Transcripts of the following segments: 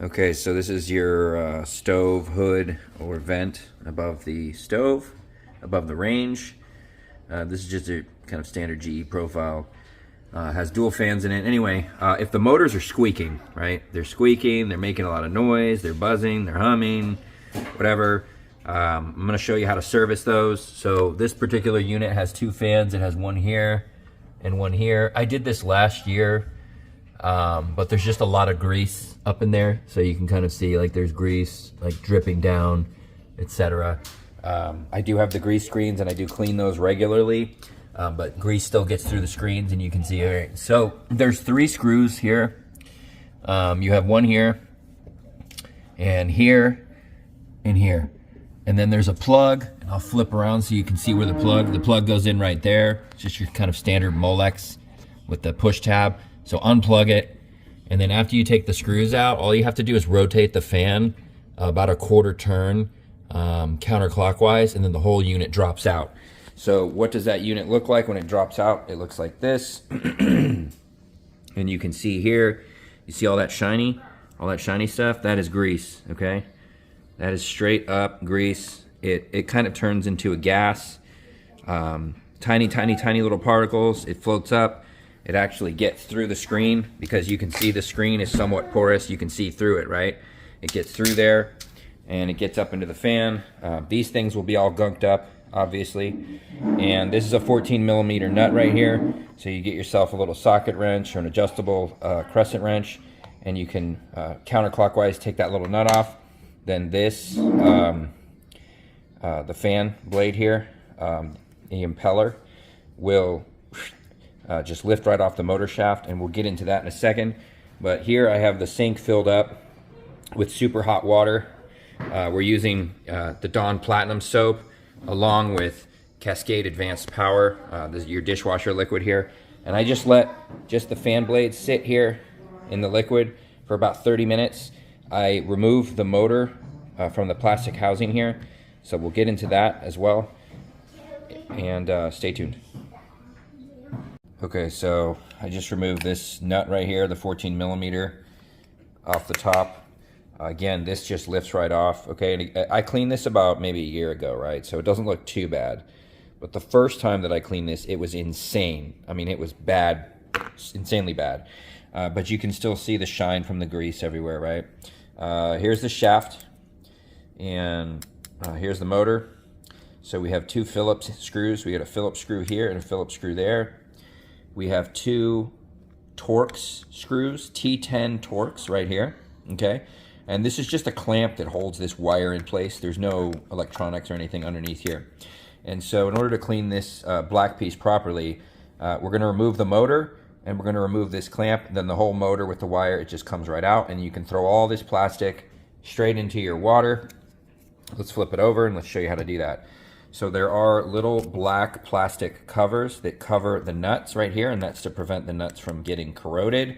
Okay, so this is your stove hood or vent above the stove, above the range. This is just a kind of standard GE profile. Has dual fans in it. Anyway, if the motors are squeaking, right? They're squeaking, they're making a lot of noise, they're buzzing, they're humming, whatever. I'm going to show you how to service those. So this particular unit has two fans. It has one here and one here. I did this last year. But there's just a lot of grease up in there, so you can kind of see like there's grease like dripping down, etc. I do have the grease screens and I do clean those regularly, but grease still gets through the screens and you can see. All right, so there's 3 screws here. You have one here and here and here, and then there's a plug. I'll flip around so you can see where the plug goes in right there. It's just your kind of standard Molex with the push tab. So unplug it, and then after you take the screws out, all you have to do is rotate the fan about a quarter turn counterclockwise, and then the whole unit drops out. So what does that unit look like when it drops out? It looks like this. And you can see here, you see all that shiny stuff? That is grease, okay? That is straight up grease. It kind of turns into a gas. Tiny little particles. It floats up. It actually gets through the screen because you can see the screen is somewhat porous. You can see through it, right? It gets through there and it gets up into the fan. These things will be all gunked up, obviously. And this is a 14mm nut right here. So you get yourself a little socket wrench or an adjustable crescent wrench, and you can counterclockwise take that little nut off. Then this, the fan blade here, the impeller, will just lift right off the motor shaft, and we'll get into that in a second. But here I have the sink filled up with super hot water. We're using the Dawn Platinum soap along with Cascade Advanced Power. This is your dishwasher liquid here. And I just let the fan blades sit here in the liquid for about 30 minutes. I remove the motor from the plastic housing here. So we'll get into that as well. And stay tuned. Okay, so I just removed this nut right here, the 14mm off the top. Again, this just lifts right off, okay? And I cleaned this about maybe a year ago, right? So it doesn't look too bad. But the first time that I cleaned this, it was insane. I mean, it was bad, insanely bad. But you can still see the shine from the grease everywhere, right? Here's the shaft, and here's the motor. So we have 2 Phillips screws. We got a Phillips screw here and a Phillips screw there. We have 2 Torx screws, T10 Torx right here, okay? And this is just a clamp that holds this wire in place. There's no electronics or anything underneath here. And so in order to clean this black piece properly, we're gonna remove the motor, and we're gonna remove this clamp. Then the whole motor with the wire, it just comes right out, and you can throw all this plastic straight into your water. Let's flip it over and let's show you how to do that. So there are little black plastic covers that cover the nuts right here, and that's to prevent the nuts from getting corroded.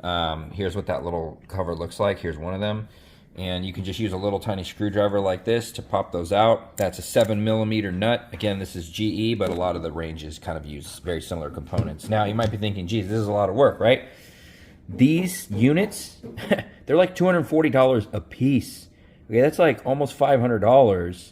Here's what that little cover looks like. Here's one of them. And you can just use a little tiny screwdriver like this to pop those out. That's a 7mm nut. Again, this is GE, but a lot of the ranges kind of use very similar components. Now, you might be thinking, geez, this is a lot of work, right? These units, they're like $240 a piece. Okay, that's like almost $500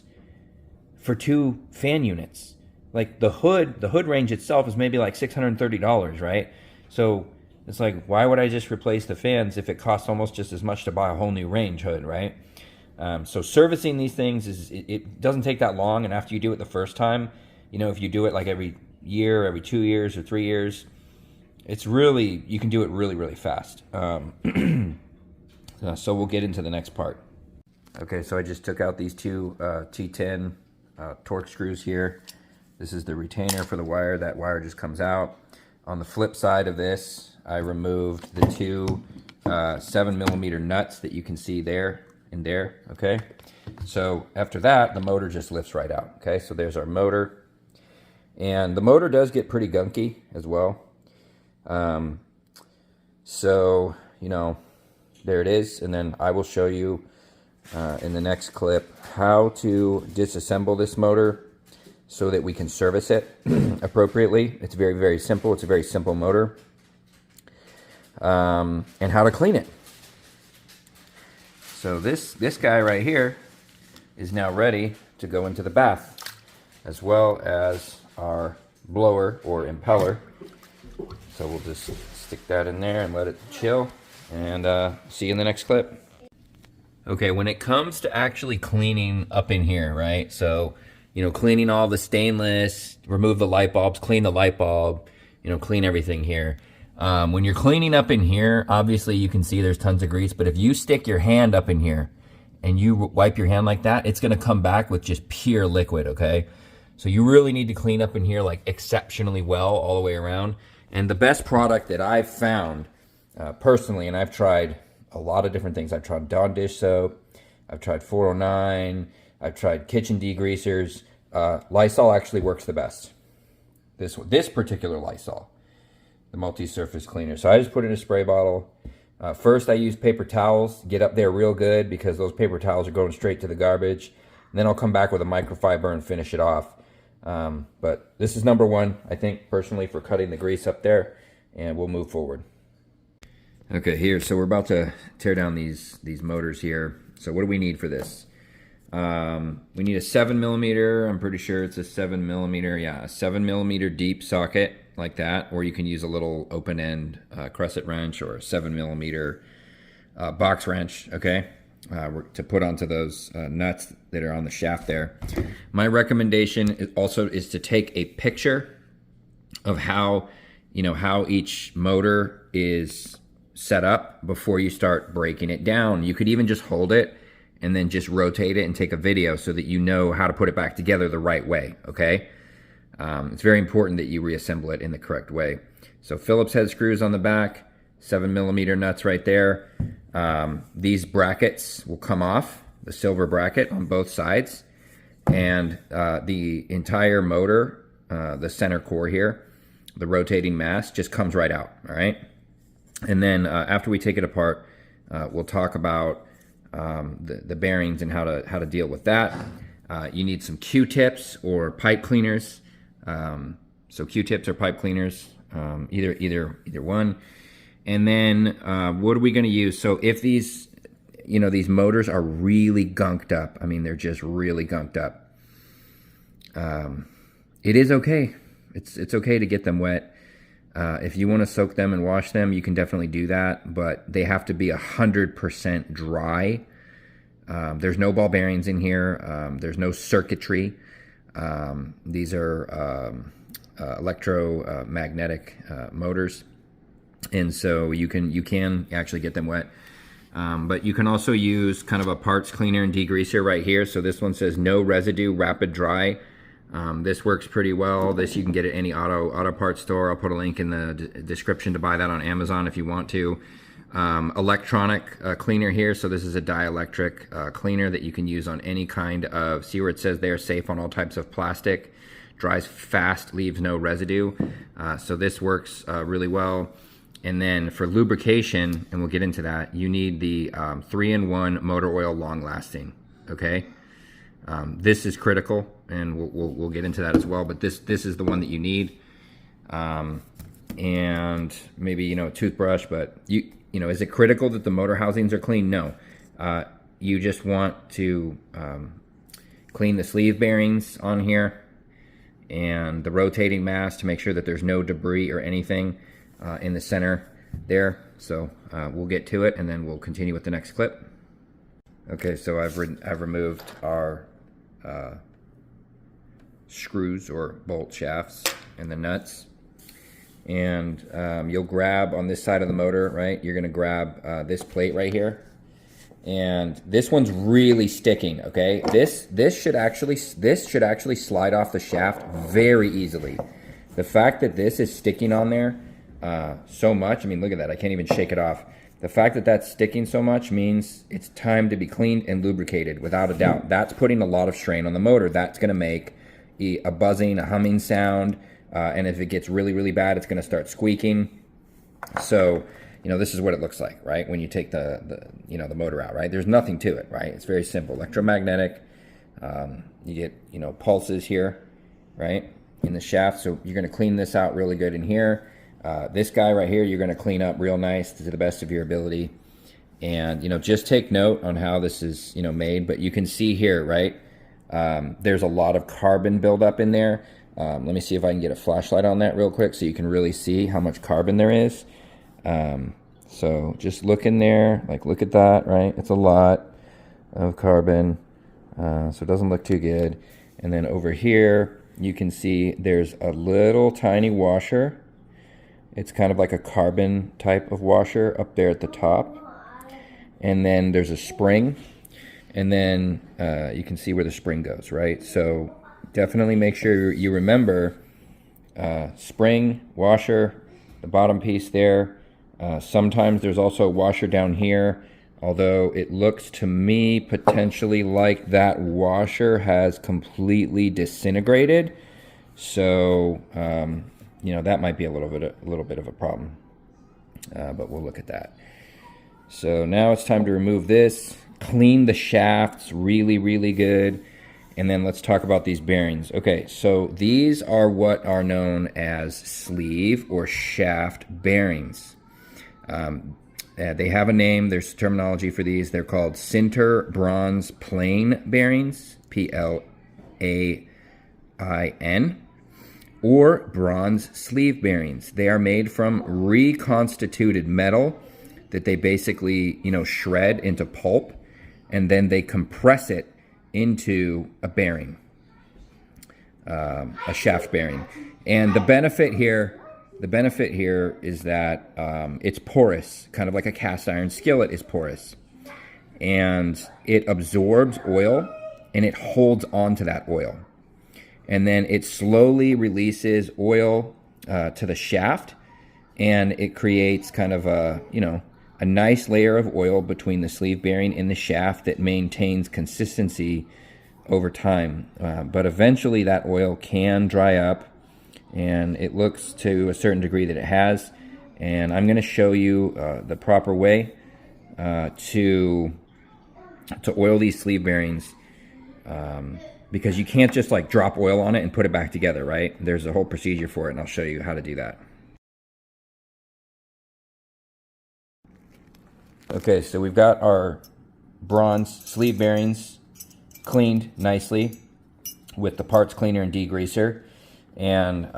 for 2 fan units. Like the hood range itself is maybe like $630, right? So it's like, why would I just replace the fans if it costs almost just as much to buy a whole new range hood, right? So servicing these things it doesn't take that long, and after you do it the first time, you know, if you do it like every year, every 2 years or 3 years, it's really, you can do it really, really fast. So we'll get into the next part. Okay, so I just took out these 2 T10 Torx screws here. This is the retainer for the wire. That wire just comes out. On the flip side of this, I removed the 2 7mm nuts that you can see there and there, okay? So after that, the motor just lifts right out, okay? So there's our motor. And the motor does get pretty gunky as well. So, you know, there it is. And then I will show you in the next clip how to disassemble this motor so that we can service it appropriately. It's very, very simple. It's a very simple motor. And how to clean it. So this guy right here is now ready to go into the bath, as well as our blower or impeller. So we'll just stick that in there and let it chill, and see you in the next clip. Okay, when it comes to actually cleaning up in here, right? So, you know, cleaning all the stainless, remove the light bulbs, clean the light bulb, you know, clean everything here. When you're cleaning up in here, obviously you can see there's tons of grease, but if you stick your hand up in here and you wipe your hand like that, it's gonna come back with just pure liquid, okay? So you really need to clean up in here like exceptionally well all the way around. And the best product that I've found personally, and I've tried a lot of different things. I've tried Dawn dish soap, I've tried 409, I've tried kitchen degreasers. Lysol actually works the best. This particular Lysol, the multi-surface cleaner. So I just put it in a spray bottle. First I use paper towels, get up there real good because those paper towels are going straight to the garbage. And then I'll come back with a microfiber and finish it off. But this is number one, I think, personally, for cutting the grease up there, and we'll move forward. Okay, here, so we're about to tear down these motors here. So what do we need for this? We need a 7mm, I'm pretty sure it's a 7mm, yeah, a 7mm deep socket like that, or you can use a little open end crescent wrench or a 7mm box wrench, okay, to put onto those nuts that are on the shaft there. My recommendation is to take a picture of how, you know, how each motor is set up before you start breaking it down. You could even just hold it and then just rotate it and take a video so that you know how to put it back together the right way, okay? It's very important that you reassemble it in the correct way. So Phillips head screws on the back, 7mm nuts right there. These brackets will come off, the silver bracket on both sides, and the entire motor, the center core here, the rotating mass just comes right out, all right? And then after we take it apart, we'll talk about the bearings and how to deal with that. You need some Q-tips or pipe cleaners. So Q-tips or pipe cleaners, either one. And then what are we going to use? So if these, you know, these motors are really gunked up, I mean, they're just really gunked up. It is okay. It's okay to get them wet. If you want to soak them and wash them, you can definitely do that, but they have to be 100% dry. There's no ball bearings in here. There's no circuitry. These are electromagnetic motors, and so you can actually get them wet. But you can also use kind of a parts cleaner and degreaser right here. So this one says no residue, rapid dry. This works pretty well. This you can get at any auto parts store. I'll put a link in the description to buy that on Amazon if you want to. Electronic cleaner here. So this is a dielectric cleaner that you can use on any kind of, see where it says they're safe on all types of plastic. Dries fast, leaves no residue. So this works really well. And then for lubrication, and we'll get into that, you need the 3-in-1 motor oil long lasting, okay? This is critical, and we'll get into that as well, but this is the one that you need. And maybe, you know, a toothbrush, but you know, is it critical that the motor housings are clean? No. You just want to clean the sleeve bearings on here and the rotating mass to make sure that there's no debris or anything in the center there. So we'll get to it, and then we'll continue with the next clip. Okay, so I've removed our screws or bolt shafts and the nuts, and you'll grab on this side of the motor, right? You're gonna grab this plate right here, and this one's really sticking. Okay, this should actually slide off the shaft very easily. The fact that this is sticking on there so much, I mean, look at that, I can't even shake it off. The fact that that's sticking so much means it's time to be cleaned and lubricated, without a doubt. That's putting a lot of strain on the motor. That's going to make a buzzing, a humming sound, and if it gets really, really bad, it's going to start squeaking. So, you know, this is what it looks like, right? When you take the motor out, right? There's nothing to it, right? It's very simple. Electromagnetic. You get, you know, pulses here, right, in the shaft. So you're going to clean this out really good in here. This guy right here, you're going to clean up real nice to the best of your ability. And, just take note on how this is, made. But you can see here, right? There's a lot of carbon buildup in there. Let me see if I can get a flashlight on that real quick so you can really see how much carbon there is. So just look in there, like look at that, right? It's a lot of carbon, so it doesn't look too good. And then over here, you can see there's a little tiny washer. It's kind of like a carbon type of washer up there at the top. And then there's a spring, and then you can see where the spring goes, right? So definitely make sure you remember spring, washer, the bottom piece there. Sometimes there's also a washer down here, although it looks to me potentially like that washer has completely disintegrated. So, that might be a little bit of a problem, but we'll look at that. So now it's time to remove this, clean the shafts really, really good, and then let's talk about these bearings. Okay, so these are what are known as sleeve or shaft bearings. They have a name. There's terminology for these. They're called sinter bronze plane bearings, PLAIN, or bronze sleeve bearings. They are made from reconstituted metal that they basically, shred into pulp, and then they compress it into a bearing, a shaft bearing. And the benefit here is that it's porous, kind of like a cast iron skillet is porous. And it absorbs oil, and it holds on to that oil. And then it slowly releases oil to the shaft, and it creates kind of a nice layer of oil between the sleeve bearing and the shaft that maintains consistency over time. But eventually that oil can dry up, and it looks to a certain degree that it has. And I'm going to show you the proper way to oil these sleeve bearings, because you can't just like drop oil on it and put it back together, right? There's a whole procedure for it, and I'll show you how to do that. Okay, so we've got our bronze sleeve bearings cleaned nicely with the parts cleaner and degreaser. And,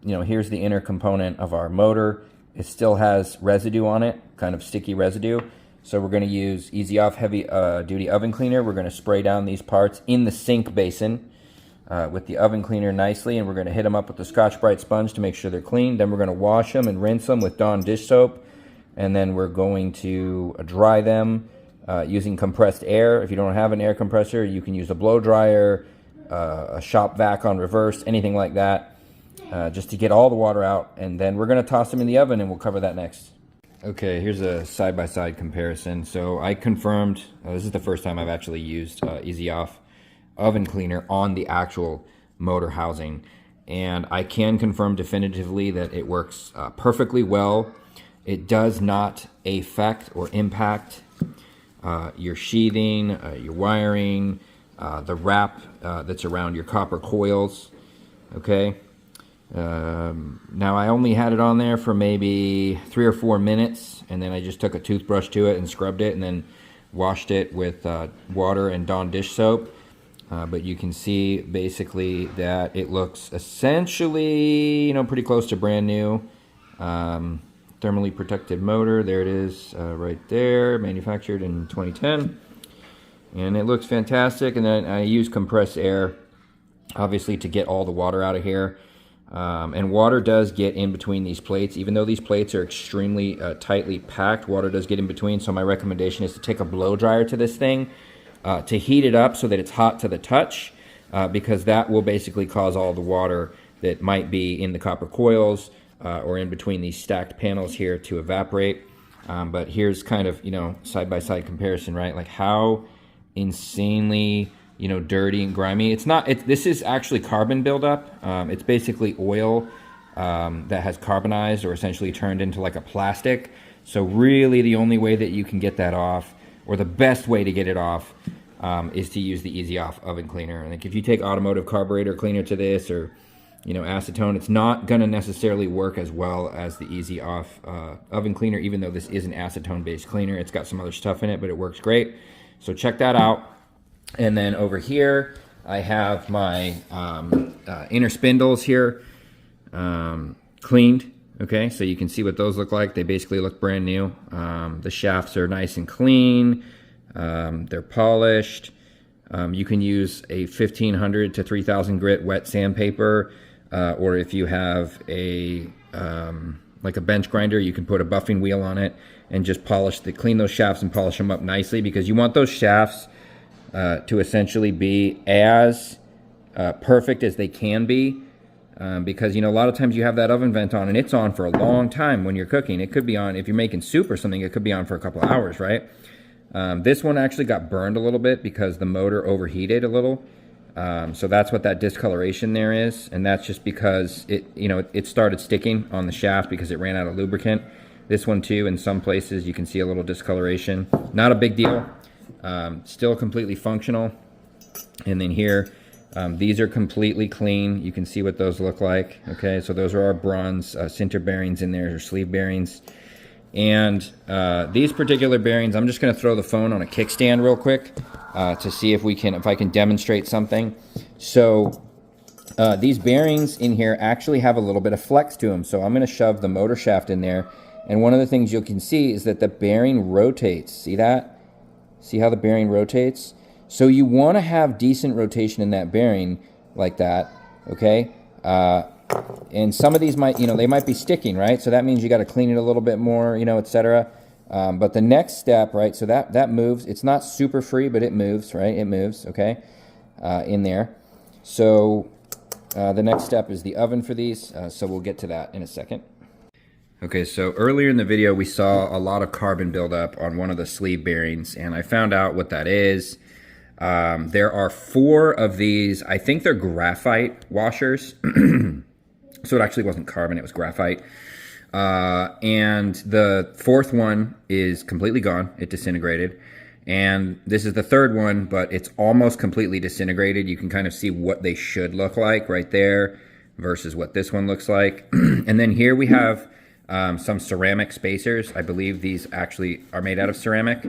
here's the inner component of our motor. It still has residue on it, kind of sticky residue. So we're going to use Easy Off heavy duty oven cleaner. We're going to spray down these parts in the sink basin with the oven cleaner nicely, and we're going to hit them up with the Scotch-Brite sponge to make sure they're clean. Then we're going to wash them and rinse them with Dawn dish soap. And then we're going to dry them using compressed air. If you don't have an air compressor, you can use a blow dryer, a shop vac on reverse, anything like that, just to get all the water out. And then we're going to toss them in the oven, and we'll cover that next. Okay, here's a side-by-side comparison. So I confirmed, this is the first time I've actually used Easy Off oven cleaner on the actual motor housing. And I can confirm definitively that it works perfectly well. It does not affect or impact your sheathing, your wiring, the wrap that's around your copper coils, okay? Now I only had it on there for maybe 3 or 4 minutes, and then I just took a toothbrush to it and scrubbed it and then washed it with water and Dawn dish soap. But you can see basically that it looks essentially, pretty close to brand new. Thermally protected motor, there it is right there, manufactured in 2010, and it looks fantastic. And then I use compressed air obviously to get all the water out of here, and water does get in between these plates. Even though these plates are extremely tightly packed, water does get in between. So my recommendation is to take a blow dryer to this thing to heat it up so that it's hot to the touch, because that will basically cause all the water that might be in the copper coils or in between these stacked panels here to evaporate. But here's kind of, side-by-side comparison, right? Like how insanely, dirty and grimy. It's not, this is actually carbon buildup. It's basically oil that has carbonized or essentially turned into like a plastic. So really the only way that you can get that off, or the best way to get it off, is to use the Easy Off oven cleaner. Like if you take automotive carburetor cleaner to this, or acetone. It's not going to necessarily work as well as the Easy Off oven cleaner, even though this is an acetone-based cleaner. It's got some other stuff in it, but it works great. So check that out. And then over here, I have my inner spindles here cleaned. Okay, so you can see what those look like. They basically look brand new. The shafts are nice and clean. They're polished. You can use a 1500 to 3000 grit wet sandpaper, or if you have a like a bench grinder, you can put a buffing wheel on it and just clean those shafts and polish them up nicely, because you want those shafts to essentially be as perfect as they can be. Because, a lot of times you have that oven vent on and it's on for a long time when you're cooking. It could be on, if you're making soup or something, it could be on for a couple of hours, right? This one actually got burned a little bit because the motor overheated a little. So that's what that discoloration there is. And that's just because it started sticking on the shaft because it ran out of lubricant. This one too, in some places you can see a little discoloration. Not a big deal. Still completely functional. And then here, these are completely clean. You can see what those look like. Okay, so those are our bronze sintered bearings in there, or sleeve bearings. And these particular bearings, I'm just going to throw the phone on a kickstand real quick to see if I can demonstrate something. So these bearings in here actually have a little bit of flex to them. So I'm going to shove the motor shaft in there. And one of the things you can see is that the bearing rotates. See that? See how the bearing rotates? So you want to have decent rotation in that bearing like that, okay? And some of these might, they might be sticking, right? So that means you got to clean it a little bit more, etc. But the next step, right? So that moves. It's not super free, but it moves, right? It moves, okay? In there. So the next step is the oven for these. So we'll get to that in a second. Okay, so earlier in the video, we saw a lot of carbon buildup on one of the sleeve bearings, and I found out what that is. There are 4 of these. I think they're graphite washers. So it actually wasn't carbon, it was graphite. And the 4th one is completely gone. It disintegrated. And this is the 3rd one, but it's almost completely disintegrated. You can kind of see what they should look like right there versus what this one looks like. And then here we have some ceramic spacers. I believe these actually are made out of ceramic.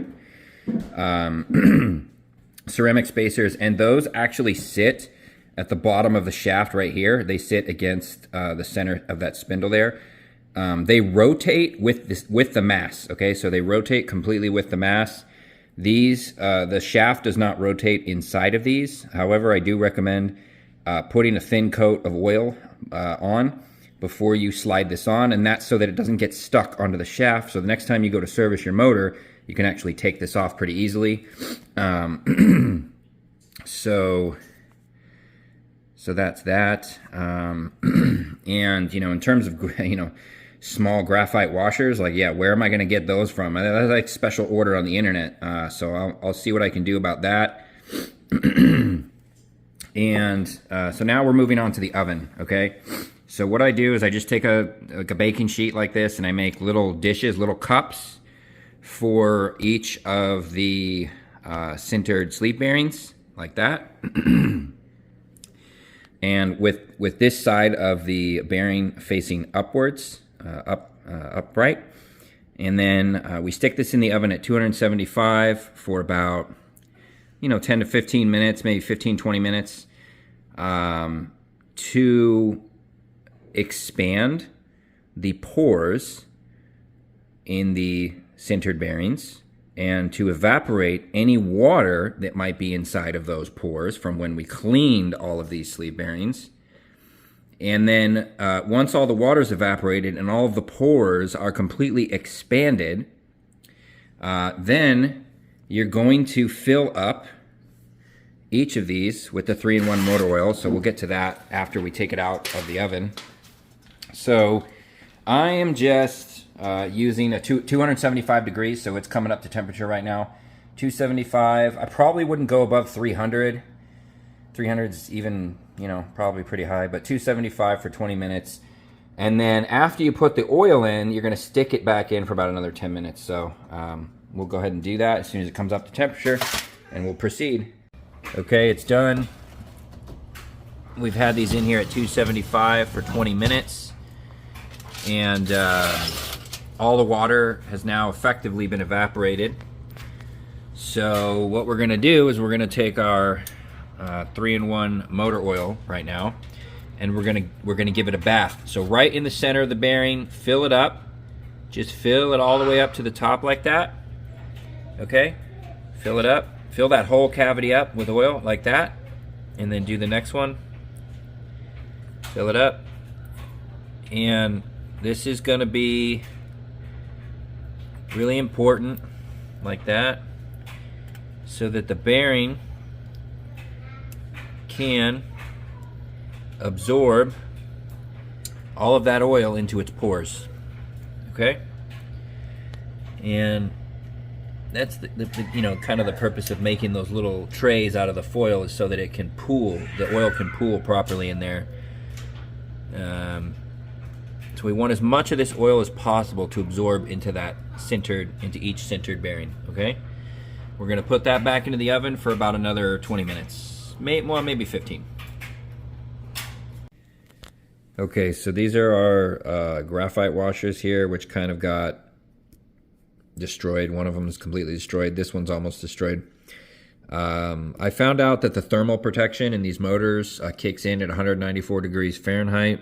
Ceramic spacers, and those actually sit at the bottom of the shaft right here. They sit against the center of that spindle there. They rotate with the mass, okay? So they rotate completely with the mass. These, the shaft does not rotate inside of these. However, I do recommend putting a thin coat of oil on before you slide this on, and that's so that it doesn't get stuck onto the shaft. So the next time you go to service your motor, you can actually take this off pretty easily. So that's that. And, in terms of, small graphite washers, like, yeah, where am I going to get those from? That's like special order on the internet. So I'll see what I can do about that. And so now we're moving on to the oven, okay? So what I do is I just take a baking sheet like this, and I make little dishes, little cups for each of the sintered sleeve bearings, like that. And with this side of the bearing facing upwards, upright. And then we stick this in the oven at 275 for about, 10 to 15 minutes, maybe 15, 20 minutes, to expand the pores in the sintered bearings and to evaporate any water that might be inside of those pores from when we cleaned all of these sleeve bearings. And then once all the water's evaporated and all of the pores are completely expanded, then you're going to fill up each of these with the 3-in-1 motor oil. So we'll get to that after we take it out of the oven. So I am just using a 275 degrees, so it's coming up to temperature right now. 275. I probably wouldn't go above 300. 300 is even, probably pretty high, but 275 for 20 minutes. And then after you put the oil in, you're going to stick it back in for about another 10 minutes. So we'll go ahead and do that as soon as it comes up to temperature, and we'll proceed. Okay, it's done. We've had these in here at 275 for 20 minutes, and all the water has now effectively been evaporated. So what we're gonna do is we're gonna take our 3-in-1 motor oil right now, and we're gonna give it a bath. So right in the center of the bearing, fill it up. Just fill it all the way up to the top like that. Okay? Fill it up. Fill that whole cavity up with oil like that. And then do the next one. Fill it up. And this is gonna be really important, like that, so that the bearing can absorb all of that oil into its pores. Okay? And that's the you know, kind of the purpose of making those little trays out of the foil, is so that it can pool, the oil can pool properly in there. So we want as much of this oil as possible to absorb into that sintered, into each sintered bearing. Okay? We're gonna put that back into the oven for about another 20 minutes. Maybe 15. Okay, so these are our graphite washers here, which kind of got destroyed. One of them is completely destroyed. This one's almost destroyed. I found out that the thermal protection in these motors kicks in at 194 degrees Fahrenheit.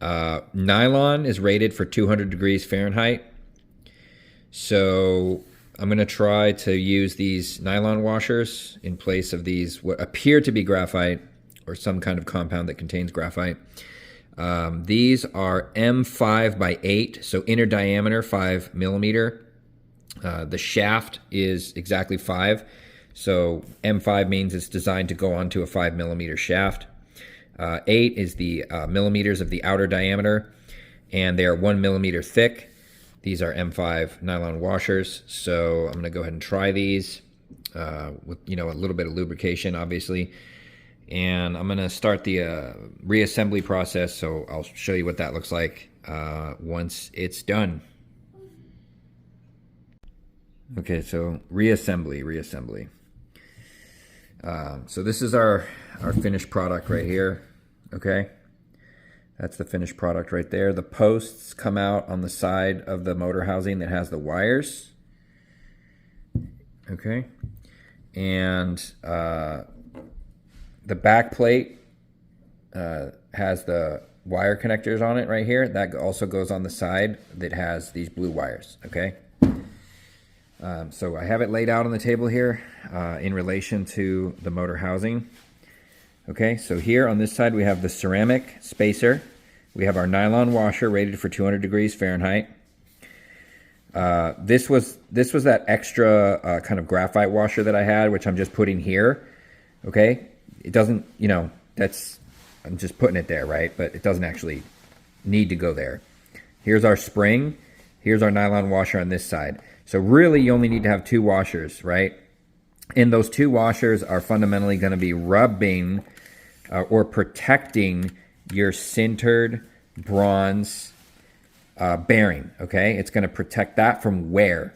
Nylon is rated for 200 degrees Fahrenheit. So I'm going to try to use these nylon washers in place of these what appear to be graphite, or some kind of compound that contains graphite. These are M5 by 8, so inner diameter 5 millimeter. The shaft is exactly 5, so M5 means it's designed to go onto a 5 millimeter shaft. 8 is the millimeters of the outer diameter, and they are 1 millimeter thick. These are M5 nylon washers, so I'm going to go ahead and try these with, you know, a little bit of lubrication, obviously. And I'm going to start the reassembly process, so I'll show you what that looks like once it's done. Okay, so reassembly. So this is our finished product right here, okay? That's the finished product right there. The posts come out on the side of the motor housing that has the wires, okay? And the back plate has the wire connectors on it right here. That also goes on the side that has these blue wires, okay? So I have it laid out on the table here in relation to the motor housing. Okay, so here on this side we have the ceramic spacer. We have our nylon washer rated for 200 degrees Fahrenheit. This was that extra kind of graphite washer that I had, which I'm just putting here, okay? It doesn't, you know, I'm just putting it there, right? But it doesn't actually need to go there. Here's our spring. Here's our nylon washer on this side. So really you only need to have 2 washers, right? And those 2 washers are fundamentally going to be rubbing or protecting your sintered bronze bearing, okay? It's going to protect that from wearing.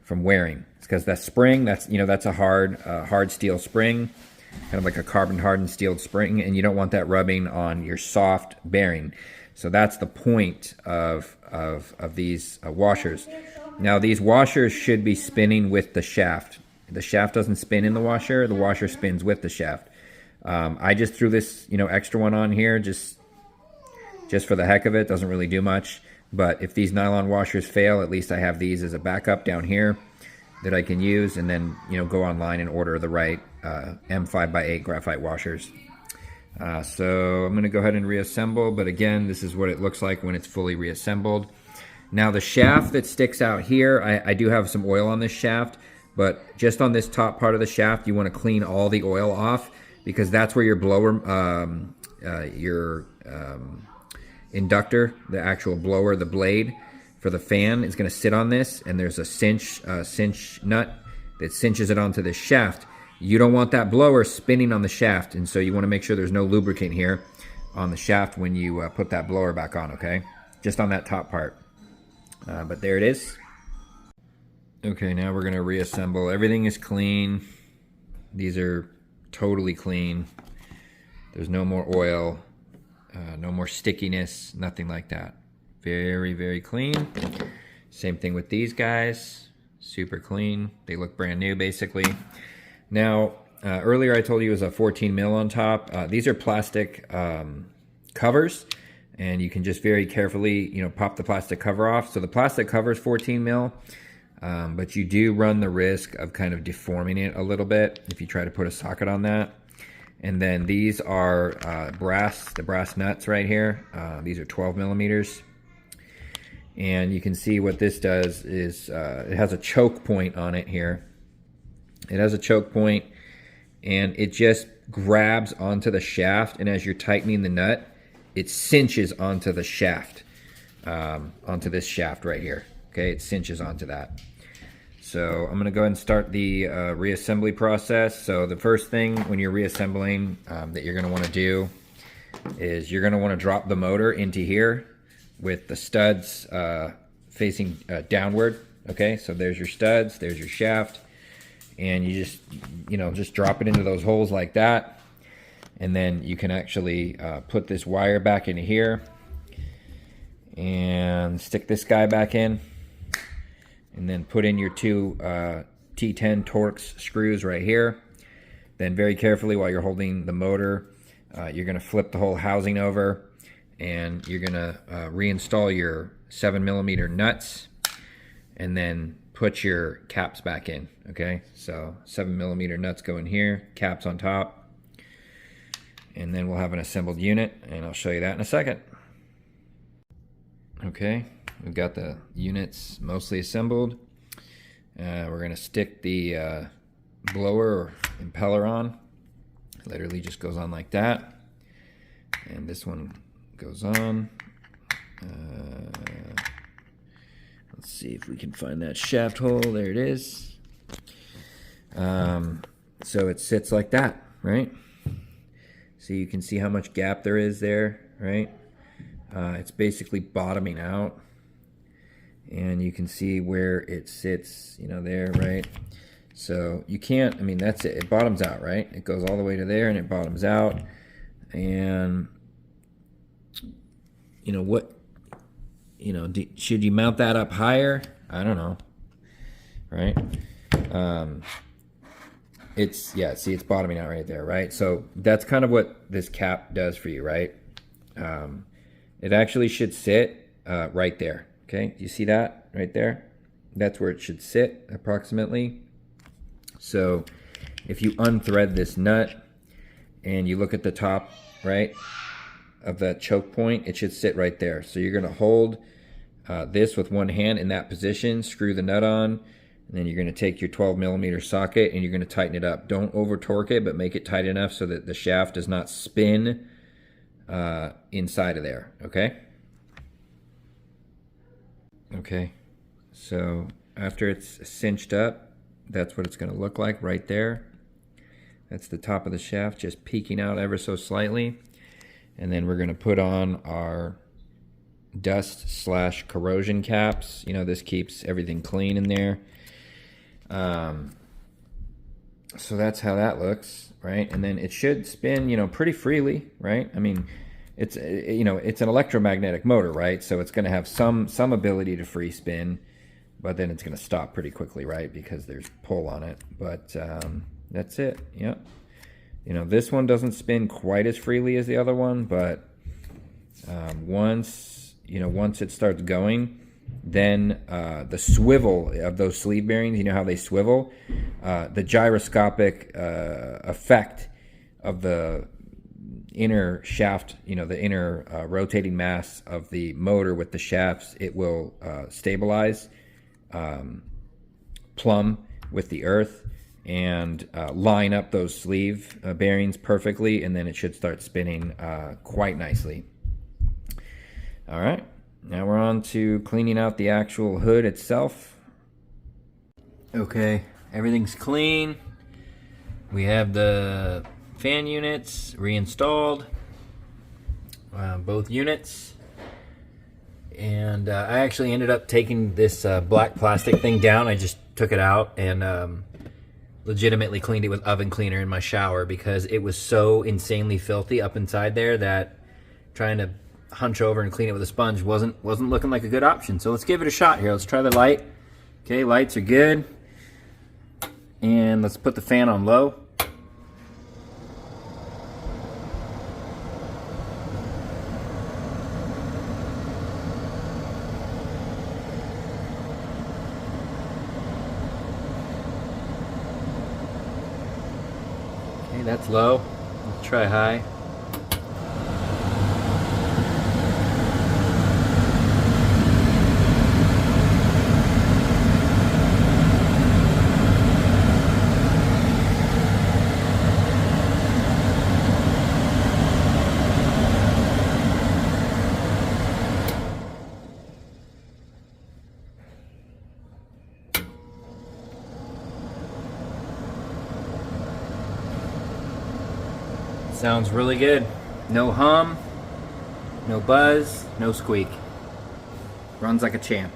It's because that spring, that's a hard steel spring, kind of like a carbon hardened steel spring, and you don't want that rubbing on your soft bearing. So that's the point of these washers. Now these washers should be spinning with the shaft. The shaft doesn't spin in the washer spins with the shaft. I just threw this, extra one on here just for the heck of it. Doesn't really do much. But if these nylon washers fail, at least I have these as a backup down here that I can use, and then go online and order the right M5 by 8 graphite washers. So I'm going to go ahead and reassemble, but again, this is what it looks like when it's fully reassembled. Now the shaft that sticks out here, I do have some oil on this shaft, but just on this top part of the shaft, you want to clean all the oil off, because that's where your blower, inductor, the actual blower, the blade for the fan is going to sit on this, and there's a cinch nut that cinches it onto this shaft. You don't want that blower spinning on the shaft, and so you want to make sure there's no lubricant here on the shaft when you put that blower back on, okay? Just on that top part. But there it is. Okay, now we're going to reassemble. Everything is clean. These are totally clean. There's no more oil, no more stickiness, nothing like that. Very, very clean. Same thing with these guys, super clean. They look brand new basically. Now, earlier I told you it was a 14 mil on top. These are plastic covers, and you can just very carefully, pop the plastic cover off. So the plastic cover is 14 mil, but you do run the risk of kind of deforming it a little bit if you try to put a socket on that. And then these are the brass nuts right here. These are 12 millimeters. And you can see what this does is it has a choke point on it here. It has a choke point, and it just grabs onto the shaft, and as you're tightening the nut, it cinches onto the shaft, onto this shaft right here. Okay, it cinches onto that. So I'm going to go ahead and start the reassembly process. So the first thing when you're reassembling that you're going to want to do is you're going to want to drop the motor into here with the studs facing downward. Okay, so there's your studs, there's your shaft, and you just drop it into those holes like that, and then you can actually put this wire back into here and stick this guy back in, and then put in your two T10 Torx screws right here. Then very carefully, while you're holding the motor, you're going to flip the whole housing over, and you're going to reinstall your 7 millimeter nuts, and then put your caps back in. Okay, so 7 millimeter nuts go in here, caps on top, and then we'll have an assembled unit, and I'll show you that in a second. Okay, we've got the units mostly assembled. We're going to stick the blower or impeller on. It literally just goes on like that, and this one goes on. Let's see if we can find that shaft hole. There it is. So it sits like that, right? So you can see how much gap there is there, right? It's basically bottoming out, and you can see where it sits, there, right? So you can't, that's it. It bottoms out, right? It goes all the way to there, and it bottoms out. And should you mount that up higher? I don't know, right? See, it's bottoming out right there, right? So that's kind of what this cap does for you, right? It actually should sit right there, okay? Do you see that right there? That's where it should sit approximately. So if you unthread this nut and you look at the top, right, of that choke point, it should sit right there. So you're going to hold this with one hand in that position, screw the nut on, and then you're going to take your 12 millimeter socket and you're going to tighten it up. Don't over torque it, but make it tight enough so that the shaft does not spin inside of there, okay? Okay, so after it's cinched up, that's what it's going to look like right there. That's the top of the shaft just peeking out ever so slightly. And then we're going to put on our dust/corrosion caps. This keeps everything clean in there. So that's how that looks, right? And then it should spin, pretty freely, right? It's an electromagnetic motor, right? So it's going to have some ability to free spin, but then it's going to stop pretty quickly, right? Because there's pull on it. But that's it. Yep. This one doesn't spin quite as freely as the other one, but once it starts going, then the swivel of those sleeve bearings, how they swivel, the gyroscopic effect of the inner shaft, the inner rotating mass of the motor with the shafts, it will stabilize, plumb with the earth, and line up those sleeve bearings perfectly, and then it should start spinning quite nicely. All right, now we're on to cleaning out the actual hood itself. Okay, everything's clean. We have the fan units reinstalled, both units. And I actually ended up taking this black plastic thing down. I just took it out and legitimately cleaned it with oven cleaner in my shower because it was so insanely filthy up inside there that trying to hunch over and clean it with a sponge wasn't looking like a good option. So let's give it a shot here. Let's try the light. Okay, lights are good. And let's put the fan on low. Okay, that's low. Let's try high. Sounds really good. No hum, no buzz, no squeak. Runs like a champ.